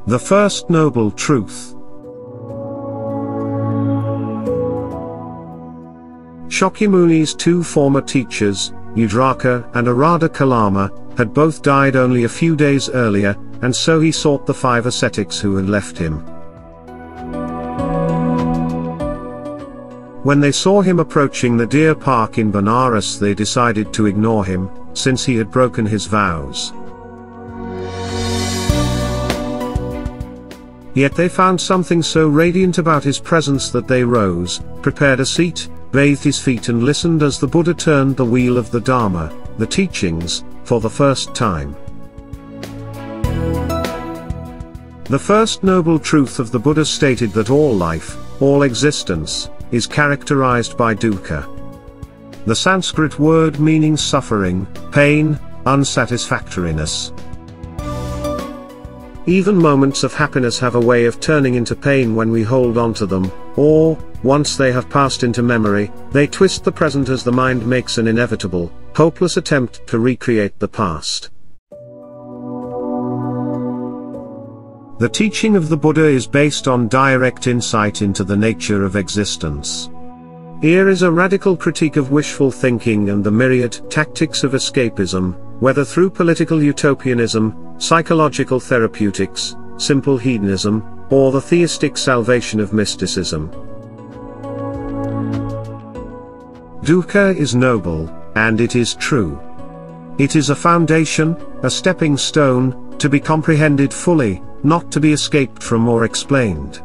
The First Noble Truth. Shakyamuni's two former teachers, Udraka and Arada Kalama, had both died only a few days earlier, and so he sought the 5 ascetics who had left him. When they saw him approaching the deer park in Benares, they decided to ignore him, since he had broken his vows. Yet they found something so radiant about his presence that they rose, prepared a seat, bathed his feet and listened as the Buddha turned the wheel of the Dharma, the teachings, for the first time. The first noble truth of the Buddha stated that all life, all existence, is characterized by dukkha. The Sanskrit word meaning suffering, pain, unsatisfactoriness. Even moments of happiness have a way of turning into pain when we hold on to them, or, once they have passed into memory, they twist the present as the mind makes an inevitable, hopeless attempt to recreate the past. The teaching of the Buddha is based on direct insight into the nature of existence. Here is a radical critique of wishful thinking and the myriad tactics of escapism, whether through political utopianism, psychological therapeutics, simple hedonism, or the theistic salvation of mysticism. Dukkha is noble, and it is true. It is a foundation, a stepping stone, to be comprehended fully, not to be escaped from or explained.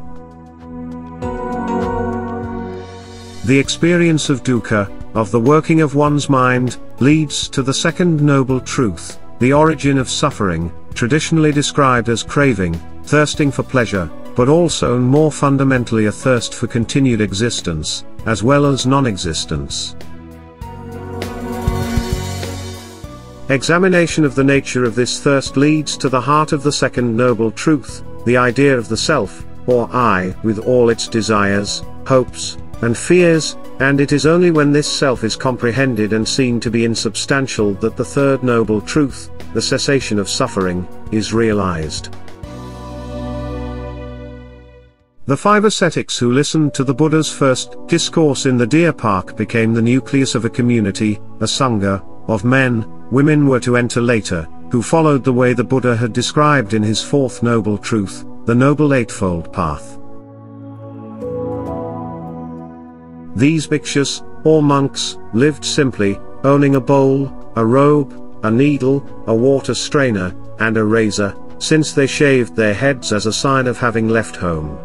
The experience of dukkha, of the working of one's mind, leads to the second noble truth, the origin of suffering, traditionally described as craving, thirsting for pleasure, but also and more fundamentally a thirst for continued existence, as well as non-existence. Examination of the nature of this thirst leads to the heart of the second noble truth, the idea of the self, or I, with all its desires, hopes, and fears, and it is only when this self is comprehended and seen to be insubstantial that the third noble truth, the cessation of suffering, is realized. The 5 ascetics who listened to the Buddha's first discourse in the deer park became the nucleus of a community, a sangha, of men, women were to enter later, who followed the way the Buddha had described in his fourth noble truth, the Noble Eightfold Path. These bhikshus, or monks, lived simply, owning a bowl, a robe, a needle, a water strainer, and a razor, since they shaved their heads as a sign of having left home.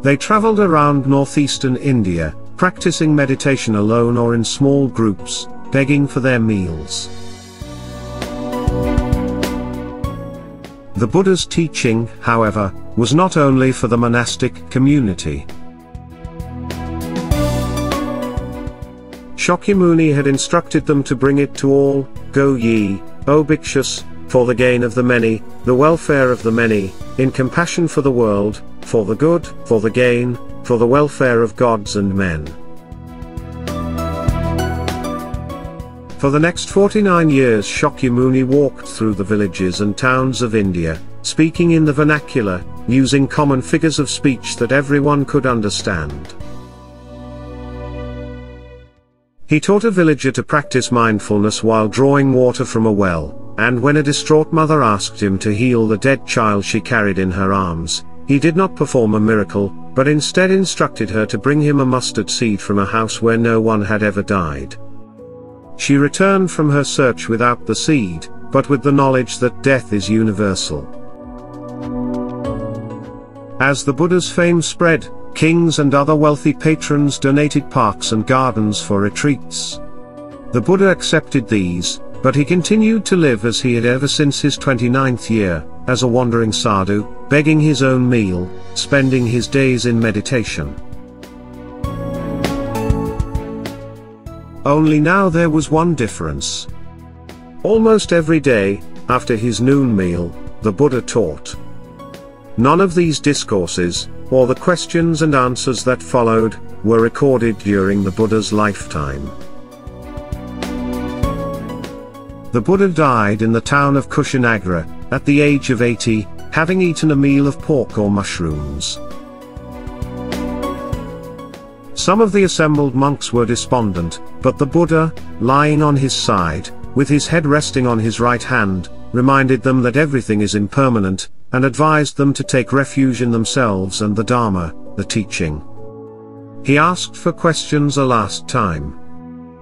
They traveled around northeastern India, practicing meditation alone or in small groups, begging for their meals. The Buddha's teaching, however, was not only for the monastic community. Shakyamuni had instructed them to bring it to all. Go ye, O bhikshus, for the gain of the many, the welfare of the many, in compassion for the world, for the good, for the gain, for the welfare of gods and men. For the next 49 years Shakyamuni walked through the villages and towns of India, speaking in the vernacular, using common figures of speech that everyone could understand. He taught a villager to practice mindfulness while drawing water from a well, and when a distraught mother asked him to heal the dead child she carried in her arms, he did not perform a miracle, but instead instructed her to bring him a mustard seed from a house where no one had ever died. She returned from her search without the seed, but with the knowledge that death is universal. As the Buddha's fame spread, kings and other wealthy patrons donated parks and gardens for retreats. The Buddha accepted these, but he continued to live as he had ever since his 29th year, as a wandering sadhu, begging his own meal, spending his days in meditation. Only now there was one difference. Almost every day, after his noon meal, the Buddha taught. None of these discourses, or the questions and answers that followed, were recorded during the Buddha's lifetime. The Buddha died in the town of Kushinagar, at the age of 80, having eaten a meal of pork or mushrooms. Some of the assembled monks were despondent, but the Buddha, lying on his side, with his head resting on his right hand, reminded them that everything is impermanent, and advised them to take refuge in themselves and the Dharma, the teaching. He asked for questions a last time.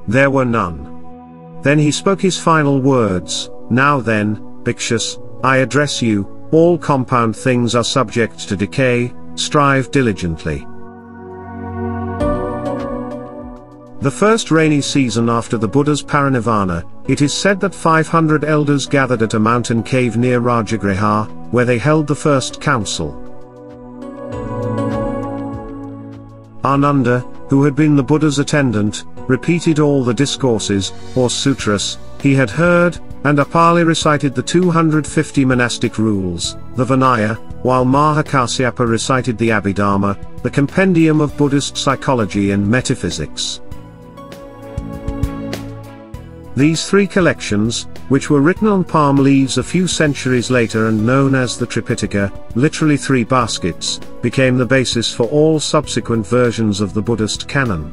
There were none. Then he spoke his final words, "Now then, Bhikshus, I address you, all compound things are subject to decay, strive diligently." The first rainy season after the Buddha's paranirvana, it is said that 500 elders gathered at a mountain cave near Rajagriha, where they held the first council. Ananda, who had been the Buddha's attendant, repeated all the discourses, or sutras, he had heard, and Upali recited the 250 monastic rules, the Vinaya, while Mahakasyapa recited the Abhidharma, the compendium of Buddhist psychology and metaphysics. These three collections, which were written on palm leaves a few centuries later and known as the Tripitaka, literally three baskets, became the basis for all subsequent versions of the Buddhist canon.